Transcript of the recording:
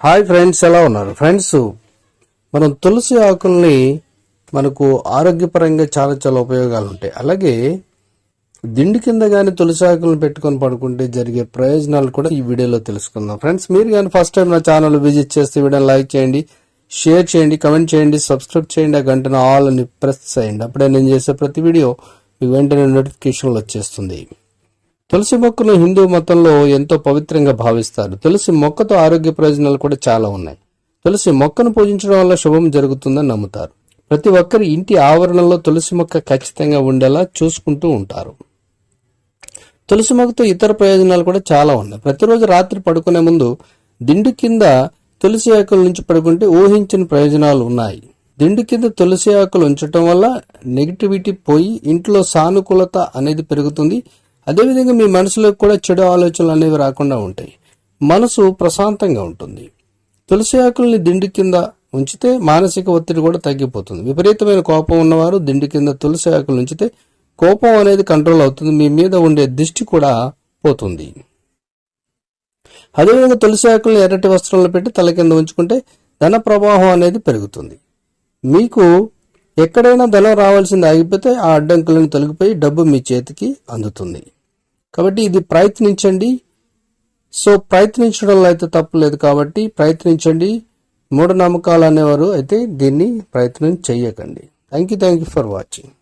Hi friends, ఎలా ఉన్నారు friends? మనం తులసి ఆకుల్ని మనకు ఆరోగ్యపరంగా చాలా ఉపయోగాలు ఉంటాయి. అలాగే దిండి కింద కానీ తులసి ఆకులను పెట్టుకొని పడుకుంటే జరిగే ప్రయోజనాలు కూడా ఈ వీడియోలో తెలుసుకుందాం. ఫ్రెండ్స్, మీరు కానీ ఫస్ట్ టైం నా ఛానల్ విజిట్ చేస్తే వీడియోని లైక్ చేయండి, షేర్ చేయండి, కమెంట్ చేయండి, సబ్స్క్రైబ్ చేయండి, ఆ గంటను ఆల్ అని ప్రెస్ చేయండి. అప్పుడే నేను చేసే ప్రతి వీడియో మీకు వెంటనే నోటిఫికేషన్లు వచ్చేస్తుంది. తులసి మొక్కను హిందూ మతంలో ఎంతో పవిత్రంగా భావిస్తారు. తులసి మొక్కతో ఆరోగ్య ప్రయోజనాలు కూడా చాలా ఉన్నాయి. తులసి మొక్కను పూజించడం వల్ల శుభం జరుగుతుందని నమ్ముతారు. ప్రతి ఒక్కరి ఇంటి ఆవరణలో తులసి మొక్క ఖచ్చితంగా ఉండేలా చూసుకుంటూ ఉంటారు. తులసి మొక్కతో ఇతర ప్రయోజనాలు కూడా చాలా ఉన్నాయి. ప్రతిరోజు రాత్రి పడుకునే ముందు దిండు కింద తులసి ఆకుల నుంచి పడుకుంటే ఊహించిన ప్రయోజనాలు ఉన్నాయి. దిండు కింద తులసి ఆకులు ఉంచడం వల్ల నెగిటివిటీ పోయి ఇంట్లో సానుకూలత అనేది పెరుగుతుంది. అదేవిధంగా మీ మనసులో కూడా చెడు ఆలోచనలు అనేవి రాకుండా ఉంటాయి. మనసు ప్రశాంతంగా ఉంటుంది. తులసి ఆకుల్ని దిండు కింద ఉంచితే మానసిక ఒత్తిడి కూడా తగ్గిపోతుంది. విపరీతమైన కోపం ఉన్నవారు దిండు కింద తులసి ఆకులు ఉంచితే కోపం అనేది కంట్రోల్ అవుతుంది. మీ మీద ఉండే దిష్టి కూడా పోతుంది. అదేవిధంగా తులసి ఆకుల్ని ఎర్రటి వస్త్రంలో పెట్టి తల కింద ఉంచుకుంటే ధన ప్రవాహం అనేది పెరుగుతుంది. మీకు ఎక్కడైనా ధనం రావాల్సింది ఆగిపోతే ఆ అడ్డంకులను తొలగిపోయి డబ్బు మీ చేతికి అందుతుంది. కాబట్టి ఇది ప్రయత్నించండి. ప్రయత్నించడంలో అయితే తప్పు లేదు, కాబట్టి ప్రయత్నించండి. మూఢనమ్మకాలు అనేవారు అయితే దీన్ని ప్రయత్నం చెయ్యకండి. Thank you for watching.